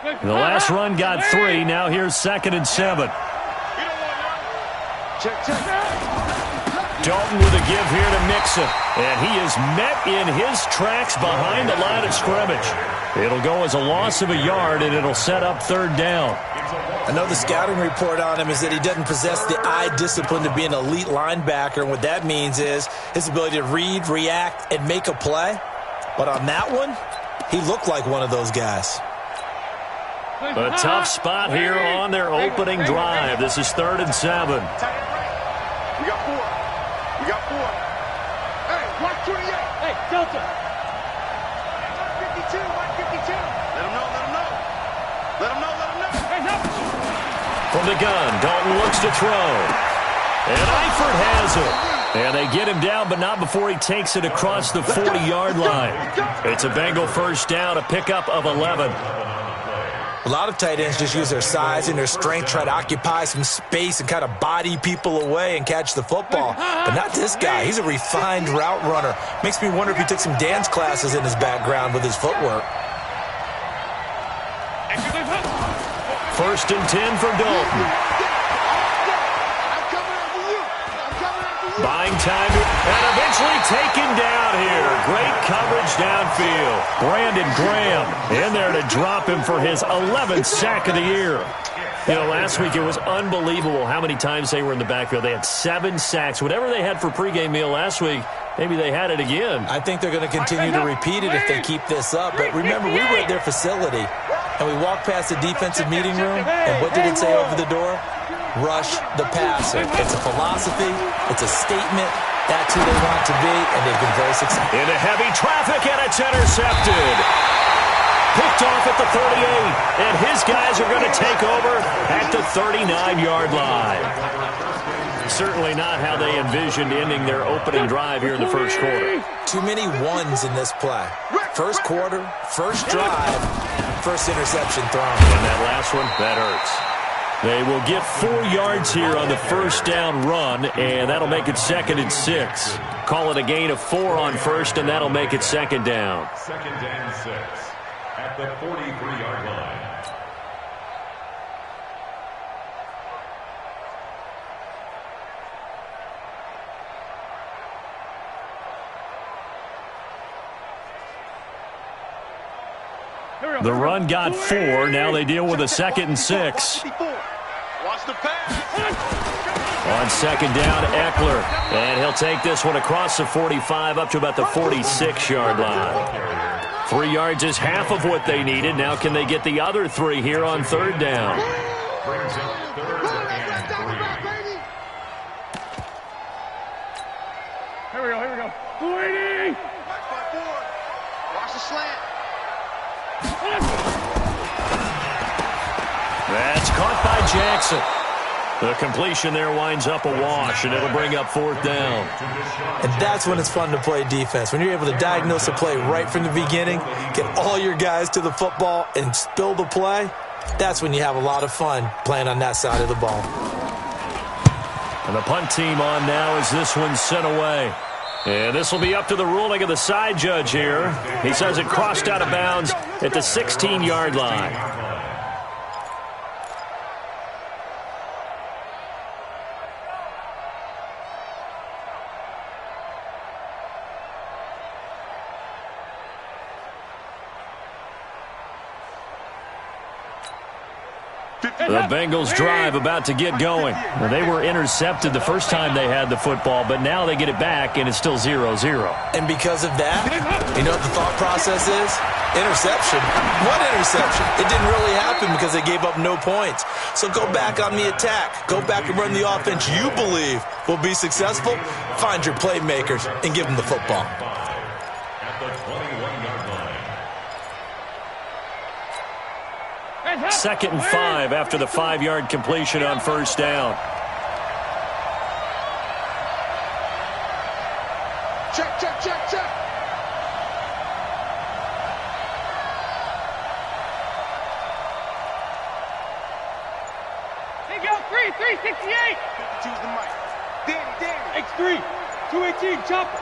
The last run got 3. Now here's 2nd and 7. Dalton with a give here to Mixon. And he is met in his tracks behind the line of scrimmage. It'll go as a loss of a yard, and it'll set up 3rd down. I know the scouting report on him is that he doesn't possess the eye discipline to be an elite linebacker. And what that means is his ability to read, react, and make a play. But on that one, he looked like one of those guys. A tough spot here on their opening drive. This is 3rd and 7. We got 4. We got 4. Hey, 128. Hey, Delta. 152, 152. Let him know, let him know. Let him know, let him know. Hey, no. From the gun, Dalton looks to throw. And Eifert has it. And they get him down, but not before he takes it across the 40-yard line. It's a Bengal 1st down, a pickup of 11. A lot of tight ends just use their size and their strength, try to occupy some space and kind of body people away and catch the football. But not this guy. He's a refined route runner. Makes me wonder if he took some dance classes in his background with his footwork. 1st and 10 for Dalton. Buying time and eventually taken down here. Great coverage downfield. Brandon Graham in there to drop him for his 11th sack of the year. You know, last week it was unbelievable how many times they were in the backfield. They had 7 sacks. Whatever they had for pregame meal last week, maybe they had it again. I think they're going to continue to repeat it if they keep this up. But remember, we were at their facility, and we walked past the defensive meeting room, and what did it say over the door? Rush the passer. It's a philosophy. It's a statement. That's who they want to be, and they've been very successful. Into heavy traffic, and it's intercepted. Picked off at the 38, and his guys are going to take over at the 39-yard line. Certainly not how they envisioned ending their opening drive here in the 1st quarter. Too many ones in this play. 1st quarter, 1st drive, 1st interception thrown. And that last one, that hurts. They will get 4 yards here on the 1st down run, and that'll make it 2nd and 6. Call it a gain of 4 on 1st, and that'll make it 2nd down. 2nd and 6 at the 43-yard line. The run got 4. Now they deal with a 2nd and 6. Watch the pass. On 2nd down, Eckler. And he'll take this one across the 45 up to about the 46-yard line. 3 yards is half of what they needed. Now can they get the other 3 here on 3rd down? Brings up 3rd and 3. Here we go, here we go. 280. Watch the slant. That's caught by Jackson. The completion there winds up a wash, and it'll bring up 4th down. And that's when it's fun to play defense. When you're able to diagnose a play right from the beginning, get all your guys to the football, and spill the play, that's when you have a lot of fun playing on that side of the ball. And the punt team on now as this one's sent away. And this will be up to the ruling of the side judge here. He says it crossed out of bounds at the 16-yard line. The Bengals drive about to get going. Well, they were intercepted the first time they had the football, but now they get it back, and it's still 0-0. And because of that, you know what the thought process is? Interception. What interception? It didn't really happen because they gave up no points. So go back on the attack. Go back and run the offense you believe will be successful. Find your playmakers and give them the football. At the 21-yard line. 2nd and 5 after the 5-yard completion on 1st down. Check, check, check, check. Here you go, 368. 52's the mic. Danny. X3, 218, chopper.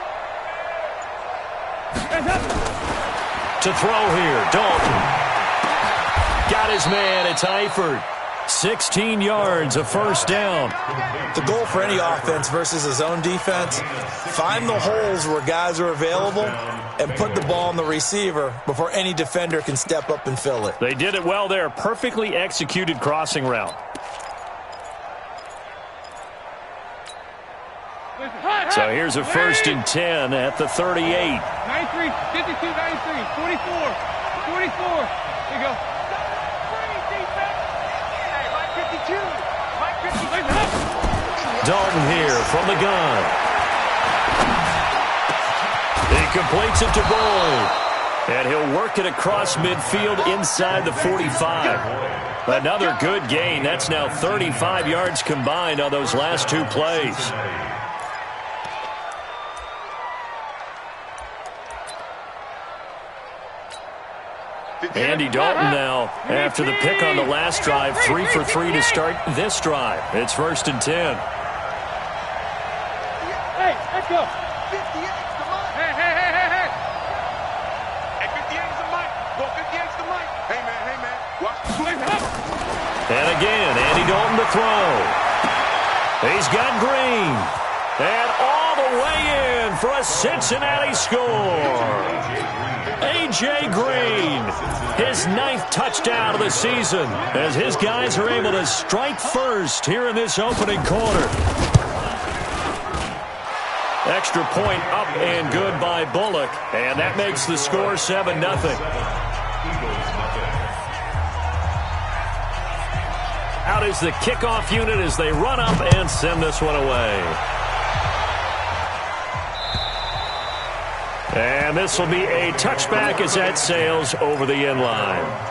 To throw here, Dalton. Got got his man. It's Eifert. 16 yards, a first down. The goal for any offense versus his own defense, find the holes where guys are available and put the ball on the receiver before any defender can step up and fill it. They did it well there. Perfectly executed crossing route. So here's a 1st and 10 at the 38. 93, 52, 93, 44, 44. There you go. Dalton here from the gun. He completes it to Bold. And he'll work it across midfield inside the 45. Another good gain. That's now 35 yards combined on those last 2 plays. Andy Dalton now, after the pick on the last drive, 3 for 3 to start this drive. It's 1st and 10. Hey, let's go. 58's the mic. Hey. Hey, 58's the mic. Go 58's the mic. Hey, man. Watch. And again, Andy Dalton to throw. He's got Green. And all the way in for a Cincinnati score. A.J. Green, his 9th touchdown of the season, as his guys are able to strike first here in this opening quarter. Extra point up and good by Bullock, and that makes the score 7-0. Out is the kickoff unit as they run up and send this one away. And this will be a touchback as that sails over the end line.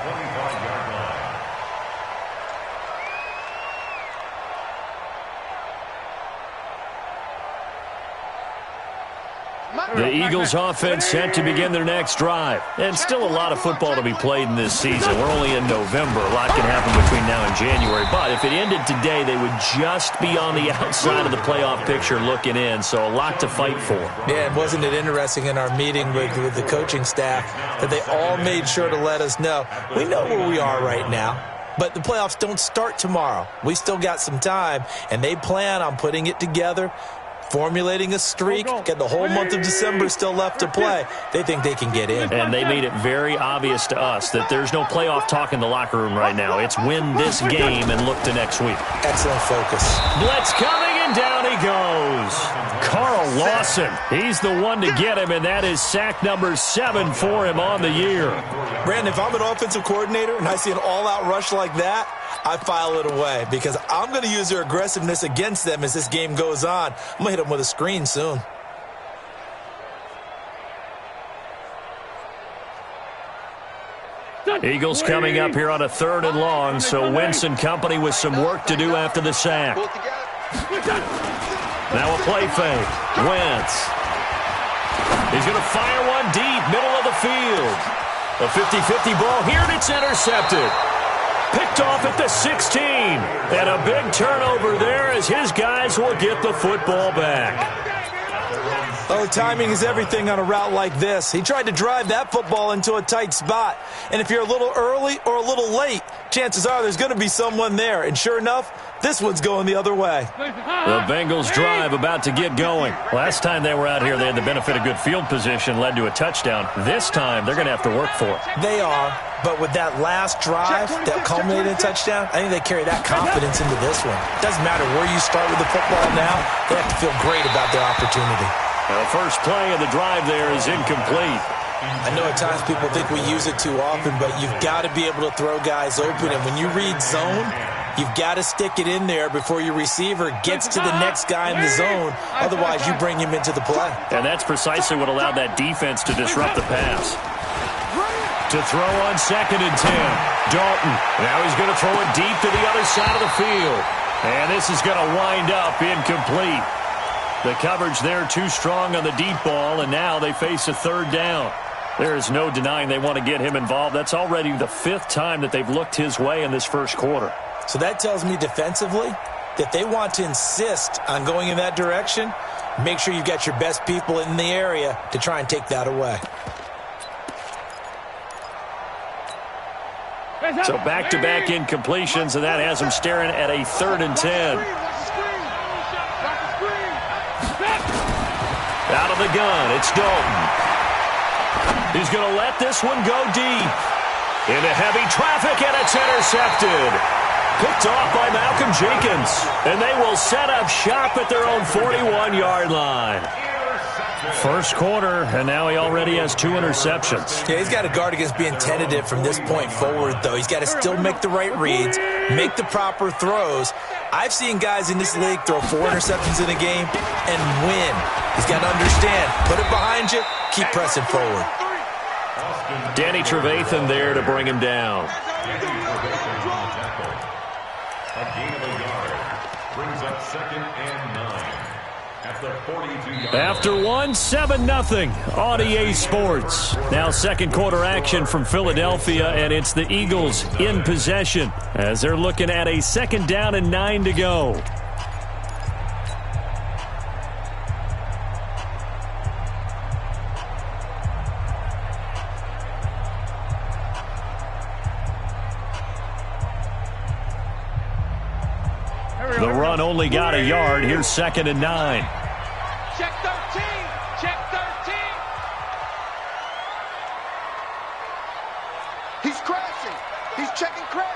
The Eagles offense set to begin their next drive. And still a lot of football to be played in this season. We're only in November. A lot can happen between now and January. But if it ended today, they would just be on the outside of the playoff picture looking in. So a lot to fight for. Yeah, and wasn't it interesting in our meeting with the coaching staff that they all made sure to let us know, we know where we are right now. But the playoffs don't start tomorrow. We still got some time, and they plan on putting it together, formulating a streak, get the whole month of December still left to play. They think they can get in. And they made it very obvious to us that there's no playoff talk in the locker room right now. It's win this game and look to next week. Excellent focus. Blitz coming, and down he goes. Carl Lawson, he's the one to get him, and that is sack number 7 for him on the year. Brandon, if I'm an offensive coordinator and I see an all-out rush like that, I file it away because I'm going to use their aggressiveness against them as this game goes on. I'm going to hit them with a screen soon. Eagles coming up here on a 3rd and long, so Wentz and company with some work to do after the sack. Now a play fake. Wentz. He's going to fire one deep, middle of the field. A 50-50 ball here, and it's intercepted. Picked off at the 16. And a big turnover there as his guys will get the football back. Oh, timing is everything on a route like this. He tried to drive that football into a tight spot. And if you're a little early or a little late, chances are there's going to be someone there. And sure enough, this one's going the other way. The Bengals drive about to get going. Last time they were out here, they had the benefit of good field position, led to a touchdown. This time, they're going to have to work for it. They are, but with that last drive that culminated in a touchdown, I think they carry that confidence into this one. Doesn't matter where you start with the football now, they have to feel great about their opportunity. The first play of the drive there is incomplete. I know at times people think we use it too often, but you've got to be able to throw guys open. And when you read zone, you've got to stick it in there before your receiver gets to the next guy in the zone. Otherwise, you bring him into the play. And that's precisely what allowed that defense to disrupt the pass. To throw on 2nd and 10. Dalton. Now he's going to throw it deep to the other side of the field. And this is going to wind up incomplete. The coverage there too strong on the deep ball, and now they face a 3rd down. There is no denying they want to get him involved. That's already the 5th time that they've looked his way in this first quarter. So that tells me defensively that they want to insist on going in that direction. Make sure you've got your best people in the area to try and take that away. So back-to-back incompletions, and that has him staring at a 3rd and 10. Out of the gun, it's Dalton. He's going to let this one go deep. Into heavy traffic, and it's intercepted. Picked off by Malcolm Jenkins. And they will set up shop at their own 41-yard line. First quarter, and now he already has 2 interceptions. Yeah, he's got to guard against being tentative from this point forward, though. He's got to still make the right reads, make the proper throws. I've seen guys in this league throw 4 interceptions in a game and win. He's got to understand, put it behind you, keep pressing forward. Danny Trevathan there to bring him down. A gain of a yard brings up 2nd and 9 at the 42-yard line. After 7-0 on EA Sports. Now second quarter action from Philadelphia, and it's the Eagles in possession as they're looking at a 2nd down and 9 to go. The run only got a yard. Here's 2nd and 9. Check 13. Check 13. He's crashing. He's checking crash.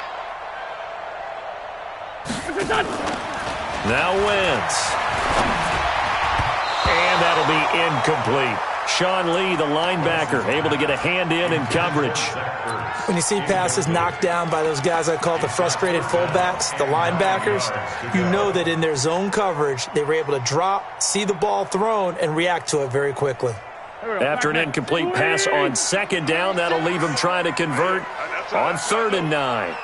Now wins. And that'll be incomplete. Sean Lee, the linebacker, able to get a hand in coverage. When you see passes knocked down by those guys I call the frustrated fullbacks, the linebackers, you know that in their zone coverage, they were able to drop, see the ball thrown, and react to it very quickly. After an incomplete pass on 2nd down, that'll leave him trying to convert on 3rd and 9.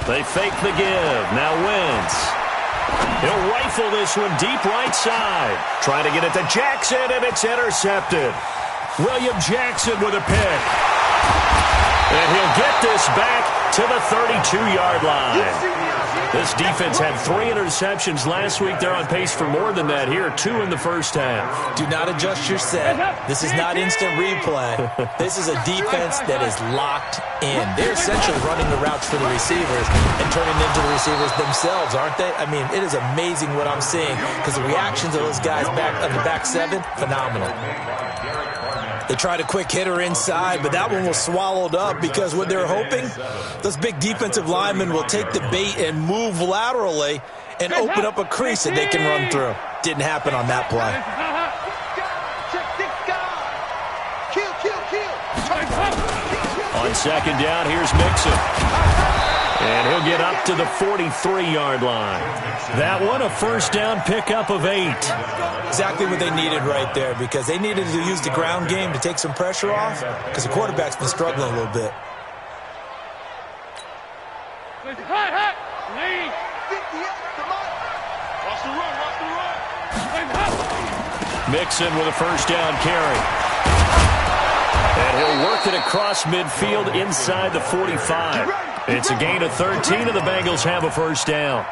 They fake the give. Now wins. He'll rifle this one deep right side. Trying to get it to Jackson, and it's intercepted. William Jackson with a pick. And he'll get this back to the 32-yard line. This defense had 3 interceptions last week. They're on pace for more than that here. 2 in the first half. Do not adjust your set. This is not instant replay. This is a defense that is locked in. They're essentially running the routes for the receivers and turning them into the receivers themselves, aren't they? I mean, it is amazing what I'm seeing because the reactions of those guys back on the back 7, phenomenal. They tried a quick hitter inside, but that one was swallowed up because what they're hoping, those big defensive linemen will take the bait and move laterally and open up a crease that they can run through. Didn't happen on that play. On 2nd down, here's Mixon. And he'll get up to the 43-yard line. That one, a 1st down pickup of 8. Exactly what they needed right there because they needed to use the ground game to take some pressure off because the quarterback's been struggling a little bit. Watch the run, watch the run. Mixon with a 1st down carry. And he'll work it across midfield inside the 45. It's a gain of 13, and the Bengals have a 1st down.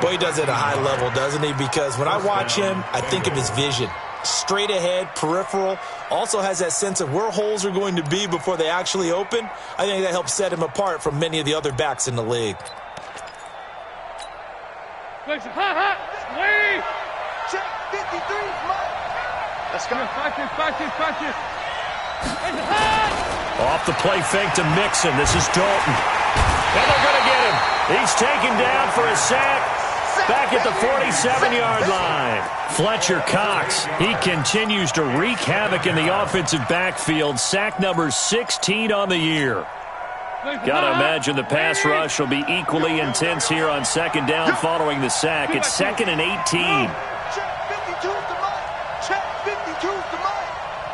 Boy, he does it at a high level, doesn't he? Because when I watch him, I think of his vision. Straight ahead, peripheral, also has that sense of where holes are going to be before they actually open. I think that helps set him apart from many of the other backs in the league. Check 53, Let's go. Watch this. Off the play fake to Mixon. This is Dalton. And they're going to get him. He's taken down for a sack. Back at the 47-yard line. Fletcher Cox, he continues to wreak havoc in the offensive backfield. Sack number 16 on the year. Got to imagine the pass rush will be equally intense here on 2nd down following the sack. It's 2nd and 18. Check 52's the mic. Check 52's the mic.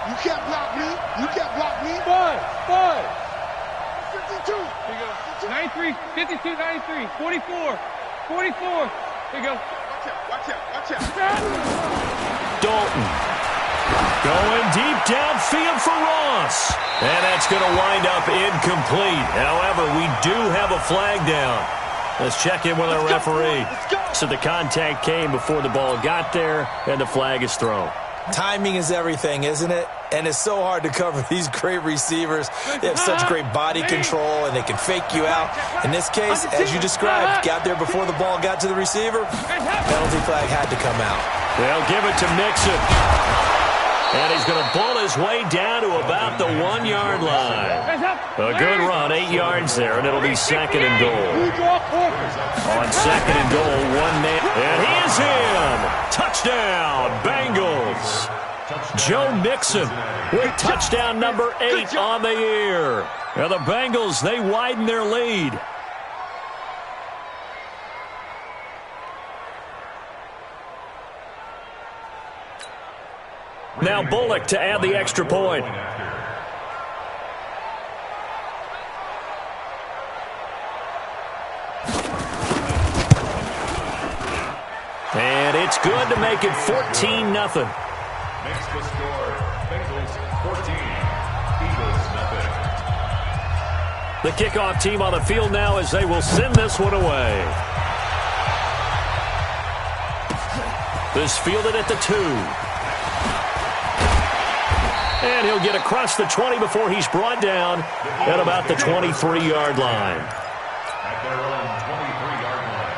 You can't block me. You can't block me. 5. 52. 93, 52, 93, 44. There you go. Watch out. Dalton going deep downfield for Ross. And that's going to wind up incomplete. However, we do have a flag down. Let's check in with our referee. So the contact came before the ball got there, and the flag is thrown. Timing is everything, isn't it? And it's so hard to cover these great receivers. They have such great body control, and they can fake you out. In this case, as you described, got there before the ball got to the receiver. Penalty flag had to come out. They'll give it to Mixon. And he's going to pull his way down to about the 1-yard line. A good run, 8 yards there, and it'll be 2nd and goal. On 2nd and goal, 1 man. And he is in. Touchdown, Bengals. Joe Mixon with touchdown number 8 on the year. Now the Bengals, they widen their lead. Now Bullock to add the extra point. And it's good to make it 14-0. Makes the score, Bengals 14, Eagles nothing. The kickoff team on the field now as they will send this one away. This fielded at the 2. And he'll get across the 20 before he's brought down at about the 23-yard line. At their own 23-yard line.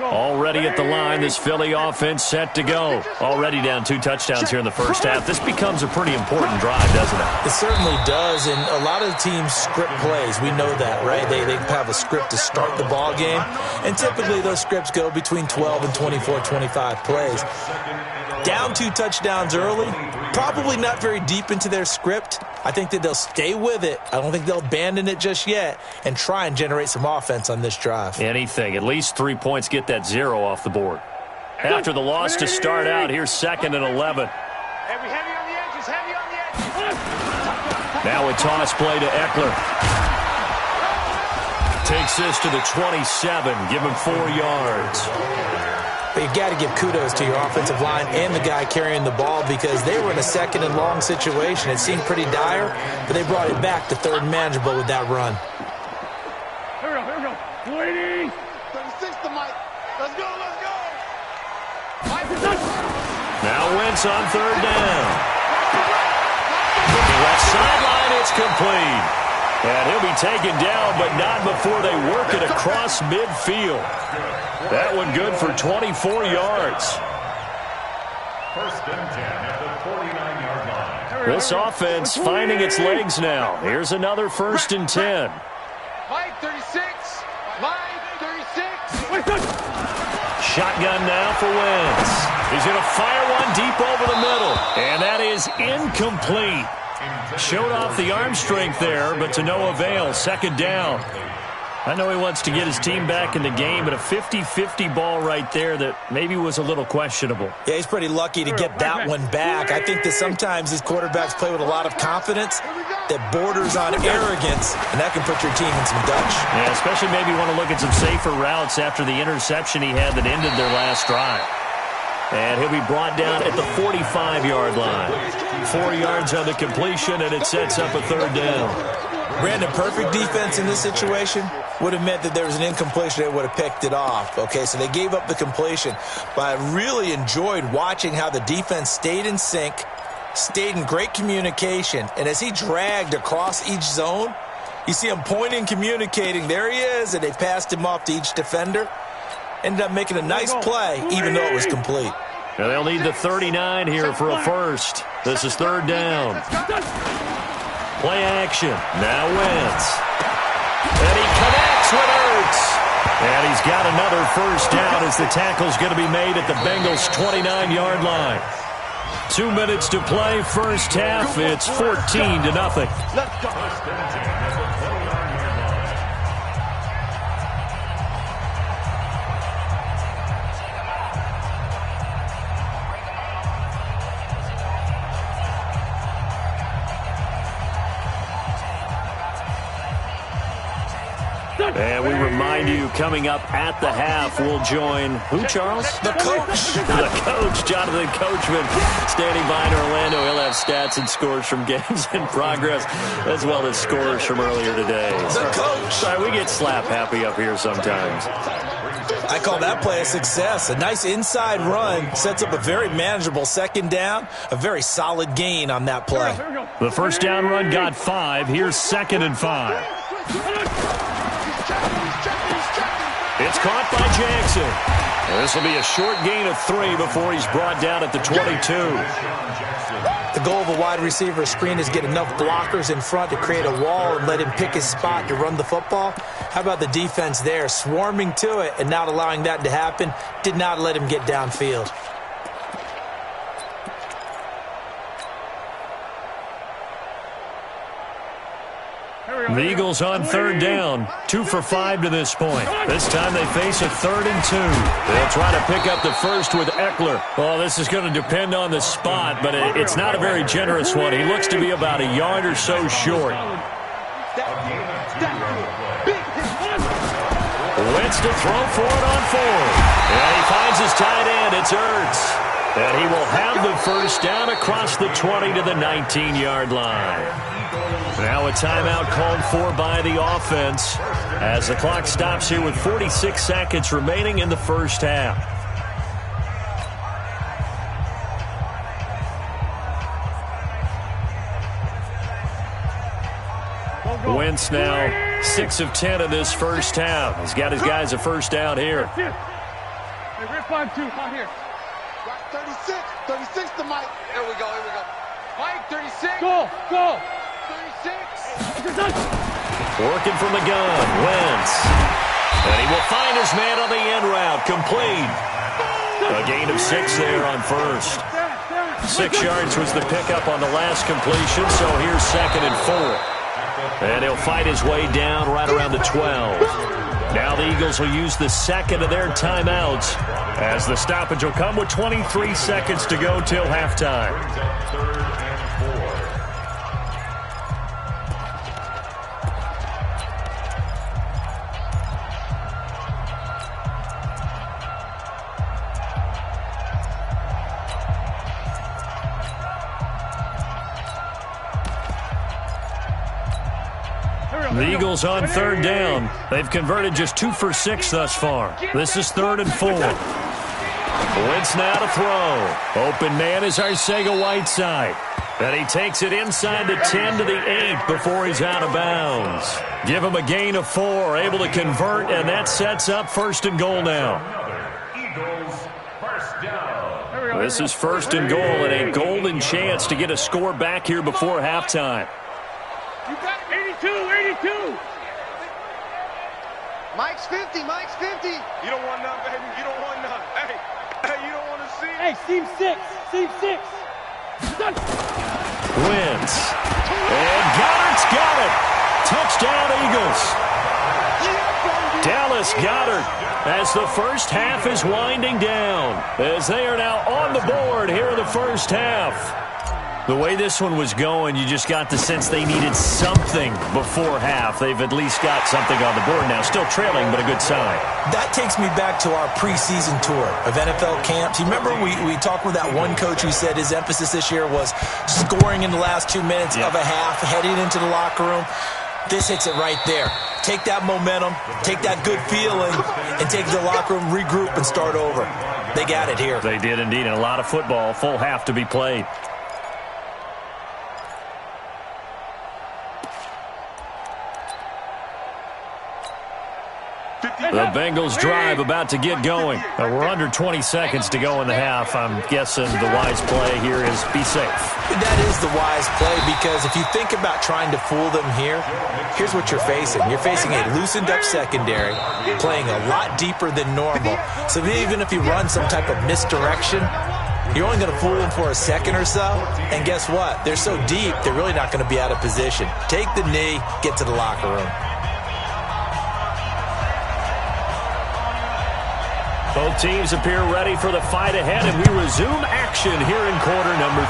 Already at the line, this Philly offense set to go. Already down 2 touchdowns here in the first half. This becomes a pretty important drive, doesn't it? It certainly does, and a lot of teams script plays. We know that, right? They have a script to start the ball game, and typically those scripts go between 12 and 24, 25 plays. Down 2 touchdowns early, probably not very deep into their script. I think that they'll stay with it. I don't think they'll abandon it just yet and try and generate some offense on this drive. Anything. At least 3 points get that 0 off the board. After the loss to start out, here's 2nd and 11. Heavy on the edges, heavy on the edges. Now a toss play to Eckler. Takes this to the 27. Give him 4 yards. But you got to give kudos to your offensive line and the guy carrying the ball because they were in a 2nd and long situation. It seemed pretty dire, but they brought it back to 3rd and manageable with that run. Here we go. 20. 36 to Mike. Let's go. Now Wentz on 3rd down. Looking left sideline, it's complete. And he'll be taken down, but not before they work it across midfield. That one good for 24 yards. 1st and 10 at the 49-yard line. This offense finding its legs now. Here's another 1st and 10. Mike 36. Mike 36. Shotgun now for Wentz. He's going to fire one deep over the middle. And that is incomplete. Showed off the arm strength there, but to no avail. 2nd down. I know he wants to get his team back in the game, but a 50-50 ball right there that maybe was a little questionable. Yeah, he's pretty lucky to get that one back. I think that sometimes these quarterbacks play with a lot of confidence that borders on arrogance, and that can put your team in some Dutch. Yeah, especially maybe want to look at some safer routes after the interception he had that ended their last drive. And he'll be brought down at the 45-yard line. 4 yards on the completion, and it sets up a 3rd down. Brandon, perfect defense in this situation would have meant that there was an incompletion. They would have picked it off. Okay, so they gave up the completion. But I really enjoyed watching how the defense stayed in sync, stayed in great communication. And as he dragged across each zone, you see him pointing, communicating. There he is, and they passed him off to each defender. Ended up making a nice play, even though it was complete. Now they'll need the 39 here for a first. This is 3rd down. Play action. Now Wentz. And he connects with Ertz. And he's got another 1st down as the tackle's going to be made at the Bengals' 29-yard line. 2 minutes to play, first half. It's 14-0. Let's go. And we remind you, coming up at the half, we'll join who, Charles? The coach. The coach, Jonathan Coachman, standing by in Orlando. He'll have stats and scores from games in progress, as well as scores from earlier today. The coach. Sorry, we get slap happy up here sometimes. I call that play a success. A nice inside run sets up a very manageable second down, a very solid gain on that play. The first down run got 5. Here's 2nd and 5. It's caught by Jackson. This will be a short gain of 3 before he's brought down at the 22. The goal of a wide receiver screen is get enough blockers in front to create a wall and let him pick his spot to run the football. How about the defense there, swarming to it and not allowing that to happen? Did not let him get downfield. The Eagles on 3rd down. 2 for 5 to this point. This time they face a 3rd and 2. They'll try to pick up the first with Eckler. Well, this is going to depend on the spot, but it's not a very generous one. He looks to be about a yard or so short. Wentz to throw for it on 4th. And he finds his tight end. It's Ertz. And he will have the first down across the 20 to the 19-yard line. Now a timeout called for by the offense as the clock stops here with 46 seconds remaining in the first half. Wentz now 6 of 10 in this first half. He's got his guys a first down here. Hey, we're 5-2, out here. 36 to Mike. Here we go. Mike, 36. Go. 36. Working from the gun, Wentz. And he will find his man on the end route, complete. A gain of 6 there on first. 6 yards was the pickup on the last completion, so here's 2nd and 4. And he'll fight his way down right around the 12. Now the Eagles will use the second of their timeouts as the stoppage will come with 23 seconds to go till halftime. The Eagles on 3rd down. They've converted just 2 for 6 thus far. This is 3rd and 4. Wentz now to throw. Open man is Arcega-Whiteside. And he takes it inside the 10 to the 8 before he's out of bounds. Give him a gain of 4, able to convert, and that sets up 1st and goal now. This is 1st and goal and a golden chance to get a score back here before halftime. You got 82. Mike's 50. You don't want none, baby. You don't want none. Hey, you don't want to see it. Hey, seam 6. Wentz. And Goddard's got it. Touchdown, Eagles. Dallas Goedert as the first half is winding down, as they are now on the board here in the first half. The way this one was going, you just got the sense they needed something before half. They've at least got something on the board now. Still trailing, but a good sign. That takes me back to our preseason tour of NFL camps. You remember we talked with that one coach who said his emphasis this year was scoring in the last 2 minutes of a half, heading into the locker room. This hits it right there. Take that momentum, take that good feeling, and take the locker room, regroup, and start over. They got it here. They did indeed, and a lot of football, full half to be played. The Bengals drive about to get going. We're under 20 seconds to go in the half. I'm guessing the wise play here is be safe. That is the wise play, because if you think about trying to fool them here, here's what you're facing. You're facing a loosened up secondary, playing a lot deeper than normal. So even if you run some type of misdirection, you're only going to fool them for a second or so. And guess what? They're so deep, they're really not going to be out of position. Take the knee, get to the locker room. Both teams appear ready for the fight ahead, and we resume action here in quarter number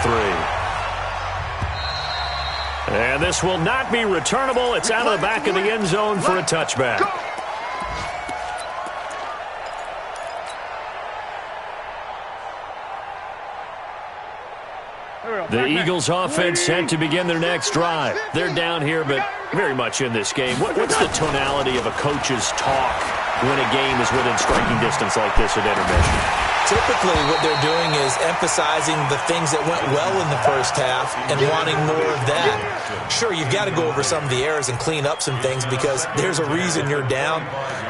3. And this will not be returnable. It's out of the back of the end zone for a touchback. The Eagles offense set to begin their next drive. They're down here, but very much in this game. What's the tonality of a coach's talk when a game is within striking distance like this at intermission? Typically, what they're doing is emphasizing the things that went well in the first half and wanting more of that. Sure, you've got to go over some of the errors and clean up some things because there's a reason you're down.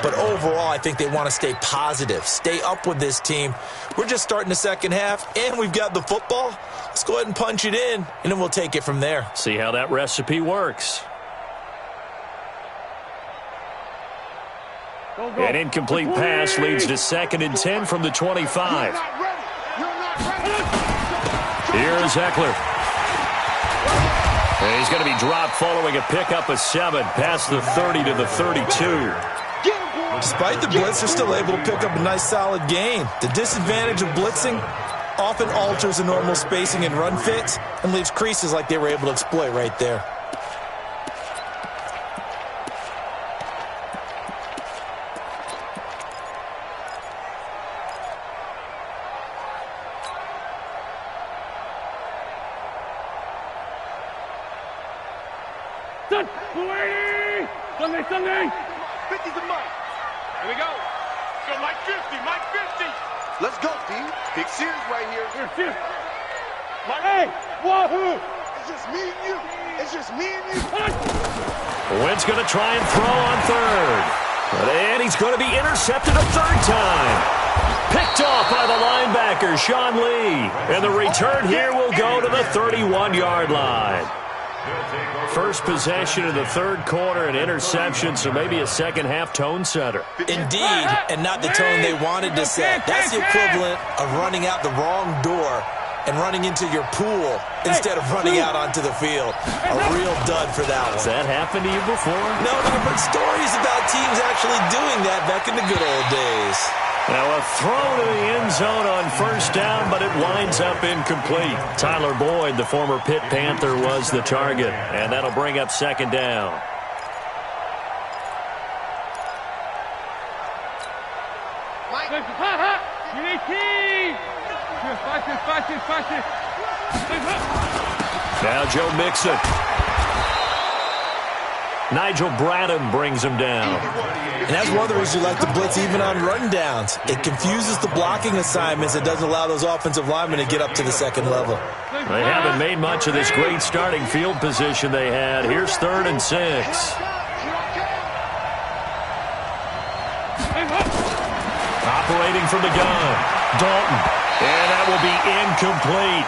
But overall, I think they want to stay positive, stay up with this team. We're just starting the second half, and we've got the football. Let's go ahead and punch it in, and then we'll take it from there. See how that recipe works. An incomplete pass leads to 2nd and 10 from the 25. Here's Eckler. And he's going to be dropped following a pickup of 7 past the 30 to the 32. Despite the blitz, they're still able to pick up a nice solid gain. The disadvantage of blitzing often alters the normal spacing and run fits and leaves creases like they were able to exploit right there. Sunday! 50 to Mike. Here we go. Go Mike 50, Mike 50. Let's go, D. Big series right here. Here. Mike, hey, wahoo! It's just me and you. It's just me and you. Wentz going to try and throw on 3rd. And he's going to be intercepted a 3rd time. Picked off by the linebacker, Sean Lee. And the return here will go to the 31-yard line. First possession of the 3rd quarter, an interception, so maybe a second-half tone setter. Indeed, and not the tone they wanted to set. That's the equivalent of running out the wrong door and running into your pool instead of running out onto the field. A real dud for that one. Has that happened to you before? No, but I've heard stories about teams actually doing that back in the good old days. Now a throw to the end zone on 1st down, but it winds up incomplete. Tyler Boyd, the former Pitt Panther, was the target, and that'll bring up 2nd down. Now Joe Mixon. Nigel Bradham brings him down. And that's one of the reasons you like to blitz even on rundowns. It confuses the blocking assignments. It doesn't allow those offensive linemen to get up to the 2nd level. They haven't made much of this great starting field position they had. Here's 3rd and 6. Operating from the gun, Dalton. And that will be incomplete.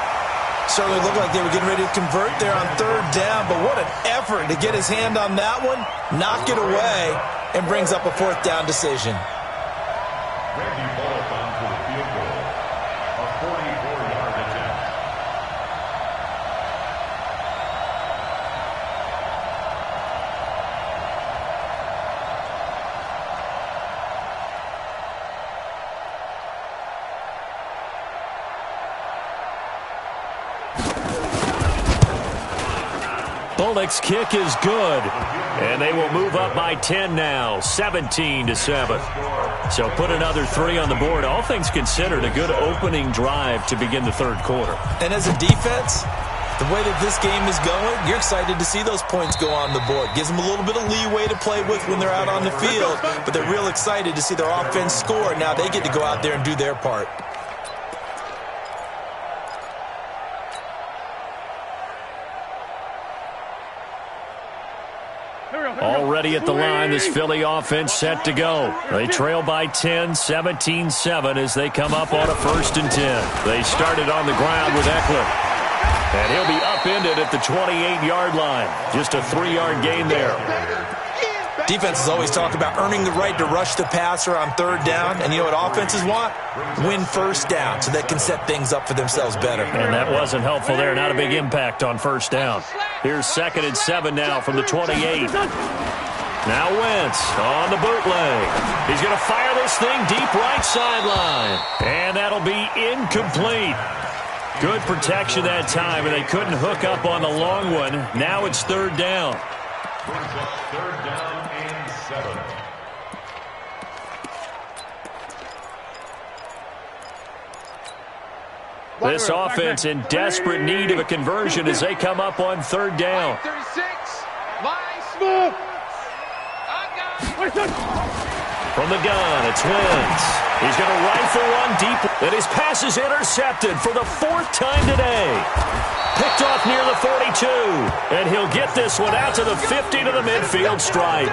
Certainly looked like they were getting ready to convert there on 3rd down, but what an effort to get his hand on that one, knock it away, and brings up a 4th down decision. Randy Bullock onto the field goal. A 44-yard attempt. Bullock's kick is good, and they will move up by 10 now, 17-7. So put another 3 on the board. All things considered, a good opening drive to begin the 3rd quarter. And as a defense, the way that this game is going, you're excited to see those points go on the board. Gives them a little bit of leeway to play with when they're out on the field, but they're real excited to see their offense score. Now they get to go out there and do their part. Already at the line, this Philly offense set to go. They trail by 10, 17-7 as they come up on a 1st and 10. They started on the ground with Eckler. And he'll be upended at the 28-yard line. Just a 3-yard gain there. Defenses always talk about earning the right to rush the passer on 3rd down. And you know what offenses want? Win 1st down so they can set things up for themselves better. And that wasn't helpful there. Not a big impact on 1st down. Here's 2nd and 7 now from the 28. Now Wentz on the bootleg. He's going to fire this thing deep right sideline. And that'll be incomplete. Good protection that time, and they couldn't hook up on the long one. Now it's 3rd down. Brings up 3rd down and 7. This offense in desperate need of a conversion as they come up on third down. 36. Line. From the gun, it's Wentz. He's going to rifle one deep, and his pass is intercepted for the fourth time today. Picked off near the 42, and he'll get this one out to the 50 to the midfield stripe.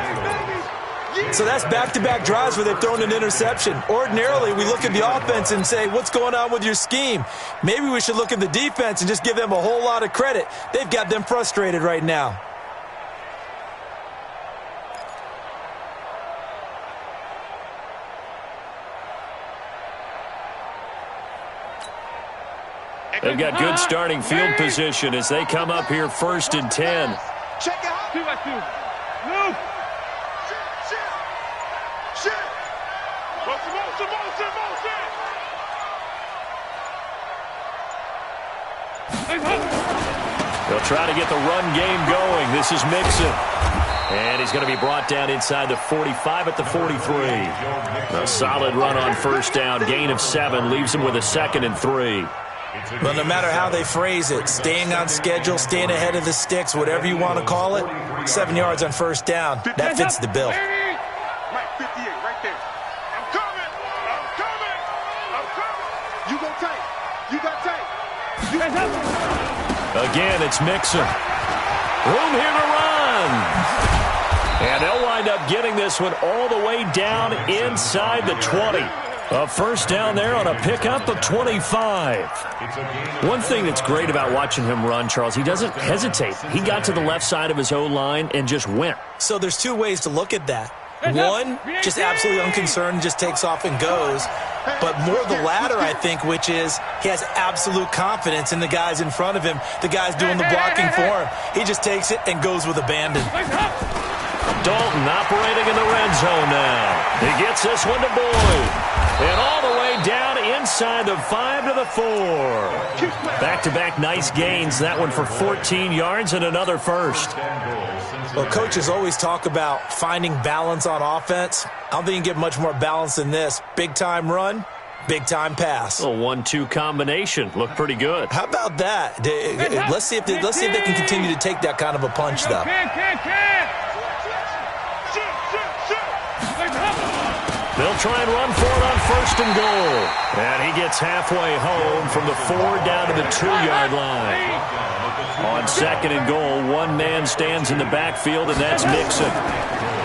So that's back-to-back drives where they've thrown an interception. Ordinarily, we look at the offense and say, what's going on with your scheme? Maybe we should look at the defense and just give them a whole lot of credit. They've got them frustrated right now. They've got good starting field position as they come up here 1st and 10. Check it out. 2 by 2. Move. Shit. They'll try to get the run game going. This is Mixon. And he's going to be brought down inside the 45 at the 43. A solid run on first down. Gain of 7 leaves him with a 2nd and 3. Well, no matter how they phrase it, staying on schedule, staying ahead of the sticks, whatever you want to call it, 7 yards on first down, that fits the bill. Right, 58, right there. I'm coming. You go tight. You got tight. Again, it's Mixon. Room here to run. And they'll wind up getting this one all the way down inside the 20. A first down there on a pickup of 25. One thing that's great about watching him run, Charles, he doesn't hesitate. He got to the left side of his O-line and just went. So there's 2 ways to look at that. One, just absolutely unconcerned, just takes off and goes. But more the latter, I think, which is he has absolute confidence in the guys in front of him, the guys doing the blocking for him. He just takes it and goes with abandon. Dalton operating in the red zone now. He gets this one to Boyd. And all the way down inside the 5 to the 4. Back-to-back nice gains. That one for 14 yards and another first. Well, coaches always talk about finding balance on offense. I don't think you can get much more balance than this. Big-time run, big-time pass. A 1-2 combination. Looked pretty good. How about that? Let's see if they can continue to take that kind of a punch, though. They'll try and run for it on 1st and goal. And he gets halfway home from the 4 down to the 2-yard line. On 2nd and goal, one man stands in the backfield, and that's Mixon.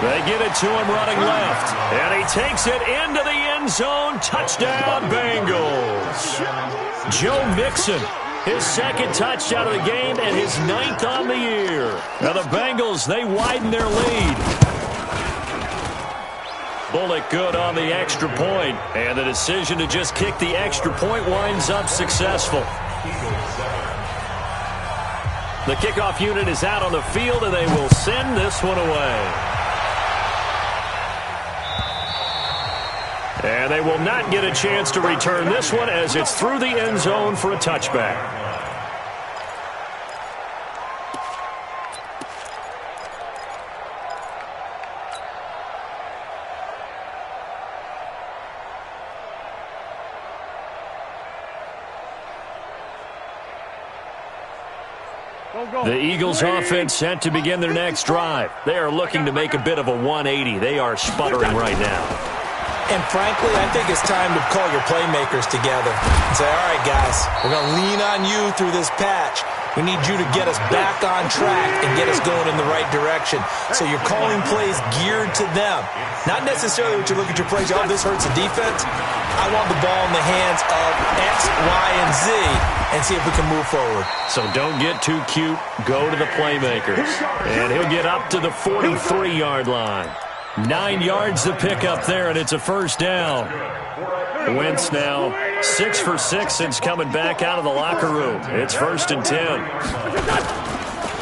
They get it to him running left. And he takes it into the end zone. Touchdown, Bengals. Joe Mixon, his 2nd touchdown of the game and his 9th on the year. Now the Bengals, they widen their lead. Bullock good on the extra point, and the decision to just kick the extra point winds up successful. The kickoff unit is out on the field, and they will send this one away. And they will not get a chance to return this one as it's through the end zone for a touchback. The Eagles offense set to begin their next drive. They are looking to make a bit of a 180. They are sputtering right now. And frankly, I think it's time to call your playmakers together and say, all right, guys, we're going to lean on you through this patch. We need you to get us back on track and get us going in the right direction. So you're calling plays geared to them. Not necessarily what you look at your plays, oh, this hurts the defense. I want the ball in the hands of X, Y, and Z and see if we can move forward. So don't get too cute. Go to the playmakers. And he'll get up to the 43-yard line. 9 yards to pick up there, and it's a first down. Wentz now 6 for 6 since coming back out of the locker room. It's 1st and 10.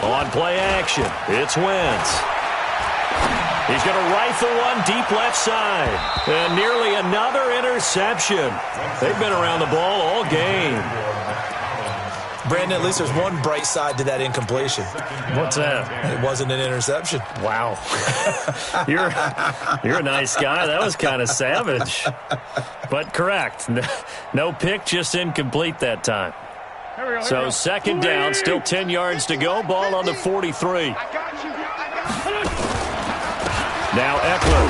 On play action, it's Wentz. He's going to rifle one deep left side. And nearly another interception. They've been around the ball all game. Brandon, at least there's one bright side to that incompletion. What's that? It wasn't an interception. Wow. You're a nice guy. That was kind of savage. But correct. No pick, just incomplete that time. So second down, still 10 yards to go. Ball on the 43. Now Eckler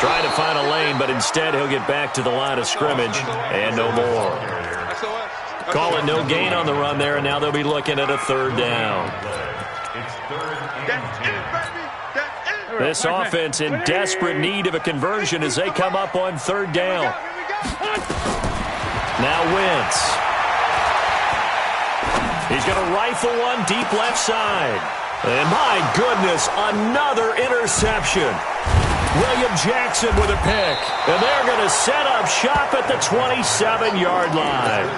trying to find a lane, but instead he'll get back to the line of scrimmage and no more. Call it no gain on the run there, and now they'll be looking at a third down. This offense in desperate need of a conversion as they come up on third down. Now Wentz. He's going to rifle one deep left side. And my goodness, another interception. William Jackson with a pick. And they're going to set up shop at the 27-yard line.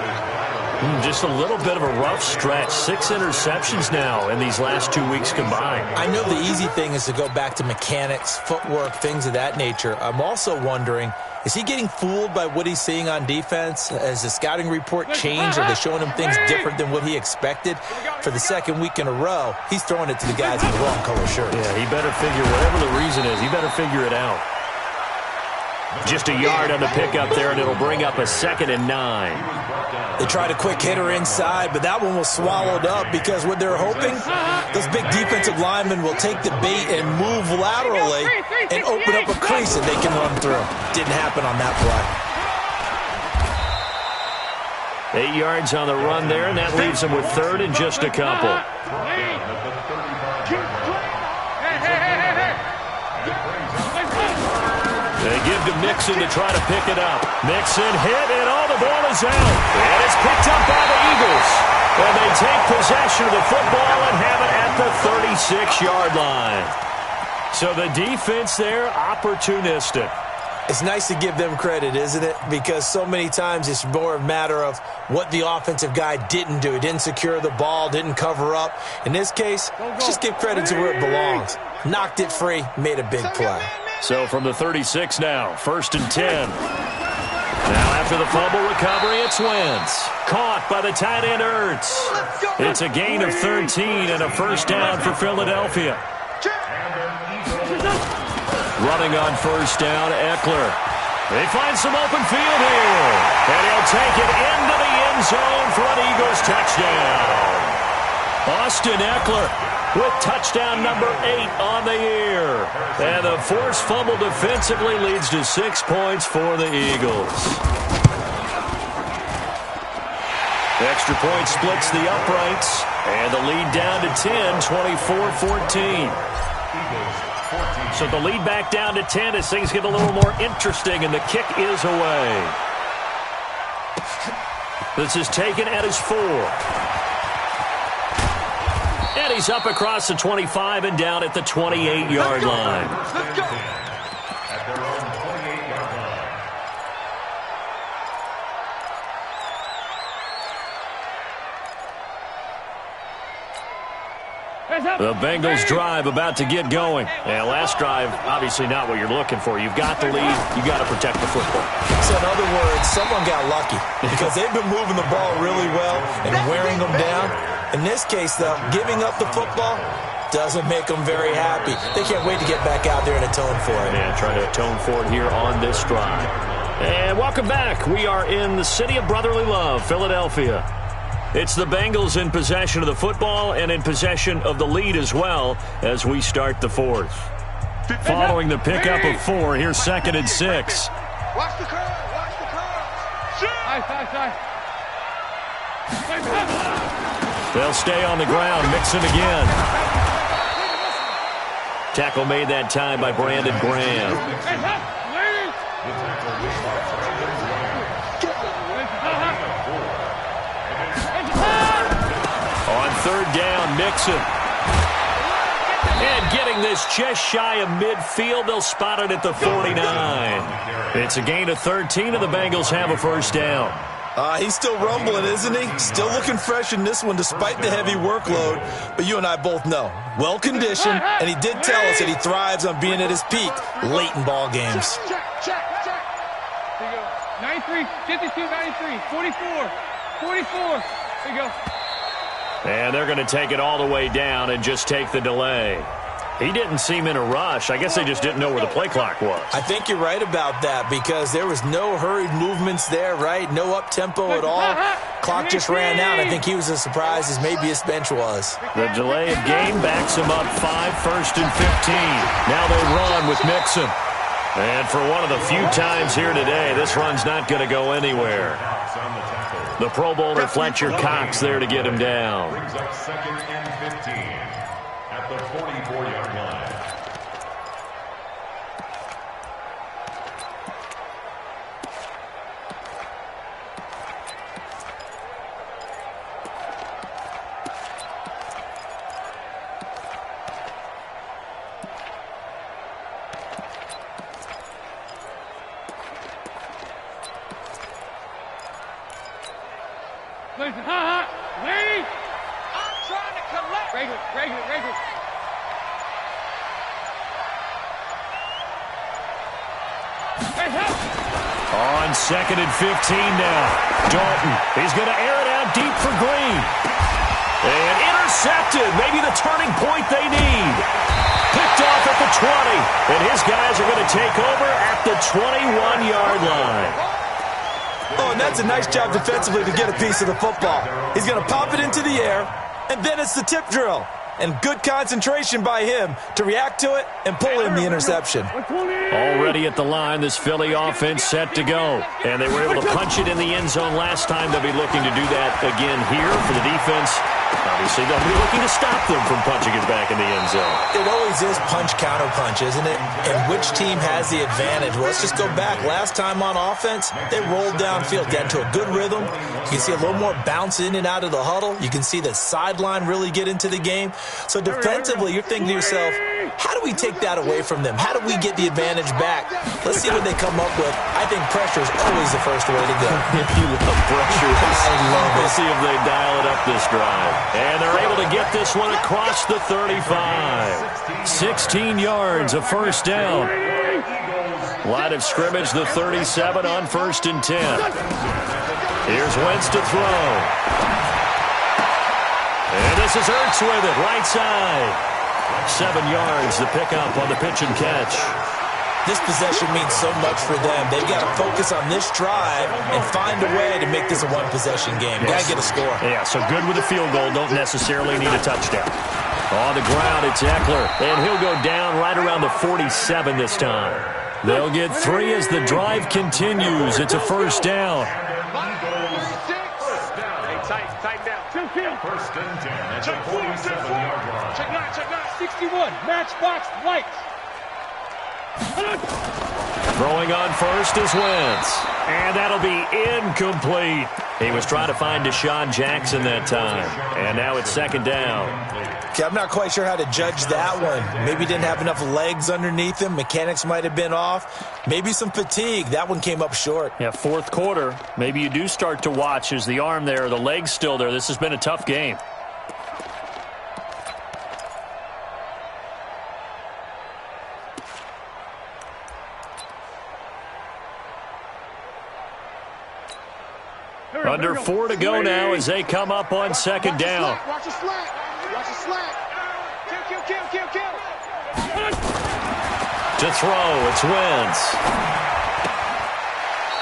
Just a little bit of a rough stretch. 6 interceptions now in these last 2 weeks combined. I know the easy thing is to go back to mechanics, footwork, things of that nature. I'm also wondering, is he getting fooled by what he's seeing on defense? Has the scouting report changed? Are they showing him things different than what he expected? For the second week in a row, he's throwing it to the guys in the wrong color shirts. Yeah, he better figure, whatever the reason is, he better figure it out. Just a yard on the pickup there, and it'll bring up a 2nd and 9. They tried a quick hitter inside, but that one was swallowed up because what they're hoping, those big defensive linemen will take the bait and move laterally and open up a crease that they can run through. Didn't happen on that play. 8 yards on the run there, and that leaves them with third and just a couple. They give to Mixon to try to pick it up. Mixon hit, and the ball is out. And it's picked up by the Eagles. And they take possession of the football and have it at the 36-yard line. So the defense there, opportunistic. It's nice to give them credit, isn't it? Because so many times it's more a matter of what the offensive guy didn't do. He didn't secure the ball, didn't cover up. In this case, let's just give credit to where it belongs. Knocked it free, made a big play. So from the 36 now, 1st and 10. Now after the fumble recovery, it's Wentz. Caught by the tight end Ertz. It's a gain of 13 and a first down for Philadelphia. Running on first down, Eckler. They find some open field here. And he'll take it into the end zone for an Eagles touchdown. Austin Eckler with touchdown number 8 on the year. And the forced fumble defensively leads to 6 points for the Eagles. The extra point splits the uprights. And the lead down to 10, 24-14. So the lead back down to 10 as things get a little more interesting, and the kick is away. This is taken at his 4. And he's up across the 25 and down at the 28-yard line. Let's go. At their own 28-yard line. The Bengals drive about to get going. And last drive, obviously not what you're looking for. You've got the lead. You've got to protect the football. So in other words, someone got lucky because they've been moving the ball really well and wearing them down. In this case, though, giving up the football doesn't make them very happy. They can't wait to get back out there and atone for it. Yeah, trying to atone for it here on this drive. And welcome back. We are in the city of brotherly love, Philadelphia. It's the Bengals in possession of the football and in possession of the lead as well as we start the 4th. Following the pickup of 4, here's 2nd and 6. Watch the curve. Watch the curve. They'll stay on the ground. Mixon again. Tackle made that time by Brandon Graham. On 3rd down, Mixon. And getting this just shy of midfield, they'll spot it at the 49. It's a gain of 13, and the Bengals have a first down. He's still rumbling, isn't he? Still looking fresh in this one despite the heavy workload. But you and I both know, well-conditioned, and he did tell us that he thrives on being at his peak late in ball games. Check. There you go. 93, 52, 93, 44, 44. There you go. And they're going to take it all the way down and just take the delay. He didn't seem in a rush. I guess they just didn't know where the play clock was. I think you're right about that because there was no hurried movements there, right? No up-tempo at all. Clock just ran out. I think he was as surprised as maybe his bench was. The delay of game backs him up 5, 1st and 15. Now they run with Mixon. And for one of the few times here today, this run's not going to go anywhere. The Pro Bowler Fletcher Cox there to get him down. Brings up 2nd and 15 at the 44-yard line. Listen, Lady! I'm trying to collect. Regular. Hey, help! On 2nd and 15 now. Dalton, he's going to air it out deep for Green. And intercepted. Maybe the turning point they need. Picked off at the 20. And his guys are going to take over at the 21-yard line. Oh, and that's a nice job defensively to get a piece of the football. He's going to pop it into the air, and then it's the tip drill. And good concentration by him to react to it and pull in the interception. Already at the line, this Philly offense set to go. And they were able to punch it in the end zone last time. They'll be looking to do that again here for the defense. Obviously, they'll be looking to stop them from punching it back in the end zone. It always is punch-counter-punch, isn't it? And which team has the advantage? Well, let's just go back. Last time on offense, they rolled downfield, got into a good rhythm. You can see a little more bounce in and out of the huddle. You can see the sideline really get into the game. So defensively, you're thinking to yourself, how do we take that away from them? How do we get the advantage back? Let's see what they come up with. I think pressure is always the first way to go. You love pressure. I love it. We'll see if they dial it up this drive. And they're able to get this one across the 35. 16 yards, a first down. Line of scrimmage, the 37 on 1st and 10. Here's Wentz to throw. And this is Ertz with it, right side. 7 yards, the pickup on the pitch and catch. This possession means so much for them. They've got to focus on this drive and find a way to make this a one-possession game. Got to get a score. Yeah, so good with a field goal. Don't necessarily need a touchdown. On the ground, it's Eckler, and he'll go down right around the 47 this time. They'll get 3 as the drive continues. It's a first down. Tight down. 1st and 10 at the 47-yard line. Check 9. 61. Matchbox lights. Throwing on first is Wentz. And that'll be incomplete. He was trying to find Deshaun Jackson that time. And now it's 2nd down. Okay, I'm not quite sure how to judge that one. Maybe he didn't have enough legs underneath him. Mechanics might have been off. Maybe some fatigue. That one came up short. Yeah, 4th quarter. Maybe you do start to watch. Is the arm there, the leg's still there? This has been a tough game. Under 4 to go now as they come up on 2nd down. Watch the slack. Kill. To throw, it's Wentz.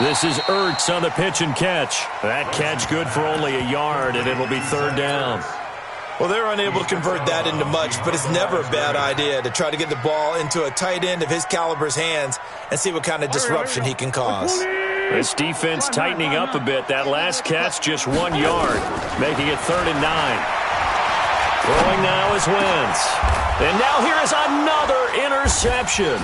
This is Ertz on the pitch and catch. That catch good for only a yard, and it'll be 3rd down. Well, they're unable to convert that into much, but it's never a bad idea to try to get the ball into a tight end of his caliber's hands and see what kind of disruption he can cause. This defense tightening up a bit. That last catch just 1 yard, making it 3rd and 9. Throwing now is Wentz. And now here is another interception.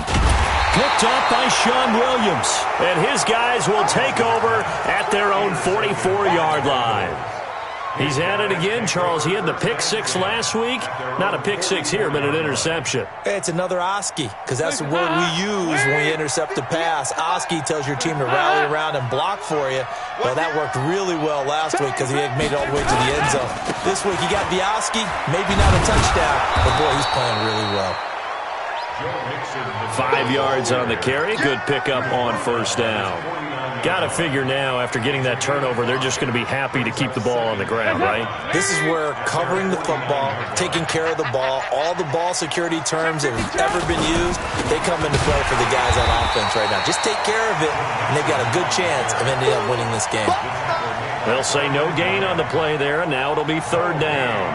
Picked off by Sean Williams. And his guys will take over at their own 44-yard line. He's at it again, Charles. He had the pick 6 last week. Not a pick 6 here, but an interception. It's another Oski, because that's the word we use when we intercept a pass. Oski tells your team to rally around and block for you. Well, that worked really well last week because he had made it all the way to the end zone. This week he got the Oski, maybe not a touchdown, but boy, he's playing really well. 5 yards on the carry. Good pickup on 1st down. Got to figure now, after getting that turnover, they're just going to be happy to keep the ball on the ground, right? This is where covering the football, taking care of the ball, all the ball security terms that have ever been used, they come into play for the guys on offense right now. Just take care of it, and they've got a good chance of ending up winning this game. They'll say no gain on the play there, and now it'll be third down.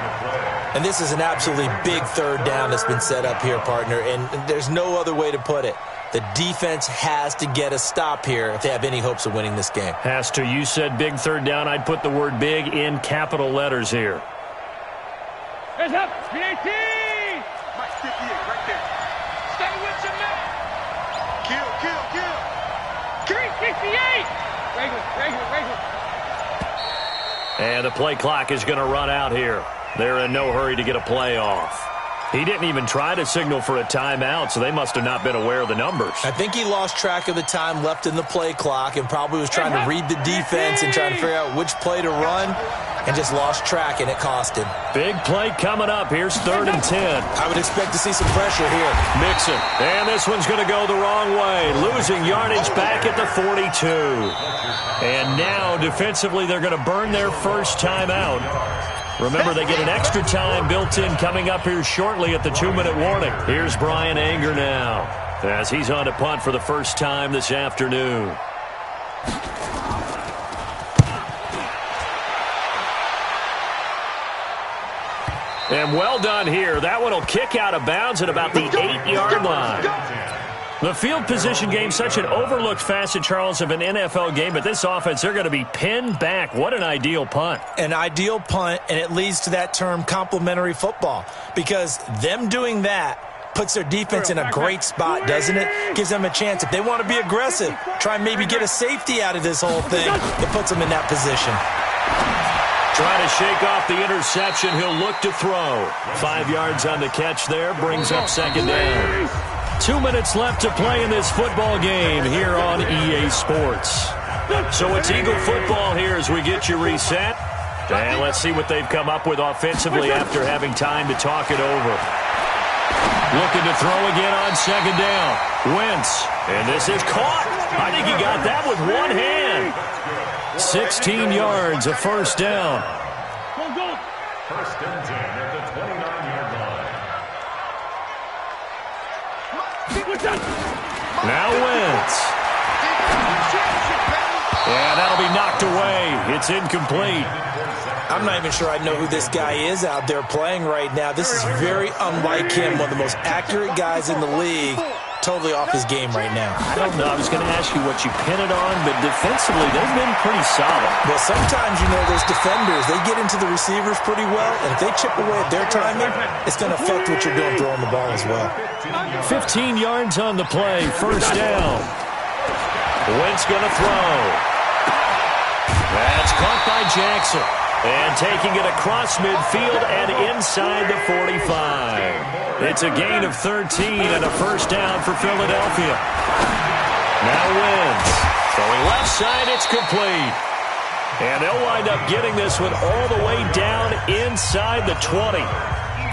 And this is an absolutely big third down that's been set up here, partner, and there's no other way to put it. The defense has to get a stop here if they have any hopes of winning this game. Has to. You said big third down. I'd put the word big in capital letters here. Heads up. 318. Mike 58 right there. Stay with your man. Kill. 368. Regular. And the play clock is going to run out here. They're in no hurry to get a play off. He didn't even try to signal for a timeout, so they must have not been aware of the numbers. I think he lost track of the time left in the play clock and probably was trying to read the defense and trying to figure out which play to run and just lost track, and it cost him. Big play coming up. Here's 3rd and 10. I would expect to see some pressure here. Mixon. And this one's going to go the wrong way. Losing yardage back at the 42. And now, defensively, they're going to burn their first timeout. Remember, they get an extra time built in coming up here shortly at the 2-minute warning. Here's Brian Anger now as he's on to punt for the first time this afternoon. And well done here. That one will kick out of bounds at about the 8-yard line. The field position game, such an overlooked facet, Charles, of an NFL game. But this offense, they're going to be pinned back. What an ideal punt. An ideal punt, and it leads to that term complementary football. Because them doing that puts their defense in a great spot, doesn't it? Gives them a chance. If they want to be aggressive, try and maybe get a safety out of this whole thing, it puts them in that position. Trying to shake off the interception. He'll look to throw. 5 yards on the catch there. Brings up 2nd down. 2 minutes left to play in this football game here on EA Sports. So it's Eagle football here as we get you reset. And let's see what they've come up with offensively after having time to talk it over. Looking to throw again on 2nd down. Wentz. And this is caught. I think he got that with one hand. 16 yards, a first down. First and 10 at the 29-yard line. Now Wentz. Yeah, that'll be knocked away. It's incomplete. I'm not even sure I know who this guy is out there playing right now. This is very unlike him, one of the most accurate guys in the league. Totally off his game right now. I don't know. I was going to ask you what you pin it on, but defensively, they've been pretty solid. Well, sometimes, you know, those defenders, they get into the receivers pretty well, and if they chip away at their timing, it's going to affect what you're doing throwing the ball as well. 15 yards on the play, first down. Wentz going to throw. That's caught by Jackson. And taking it across midfield and inside the 45. It's a gain of 13 and a first down for Philadelphia. Now Wentz. Throwing left side, it's complete. And they'll wind up getting this one all the way down inside the 20.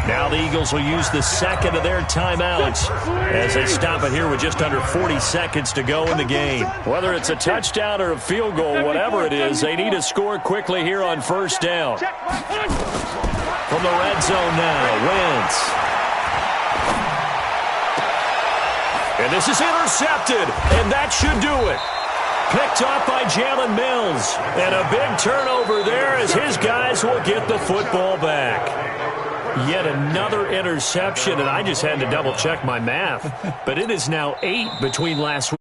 Now the Eagles will use the second of their timeouts as they stop it here with just under 40 seconds to go in the game. Whether it's a touchdown or a field goal, whatever it is, they need to score quickly here on first down. From the red zone now, Wentz. And this is intercepted, and that should do it. Picked off by Jalen Mills. And a big turnover there as his guys will get the football back. Yet another interception, and I just had to double-check my math. But it is now 8 between last week.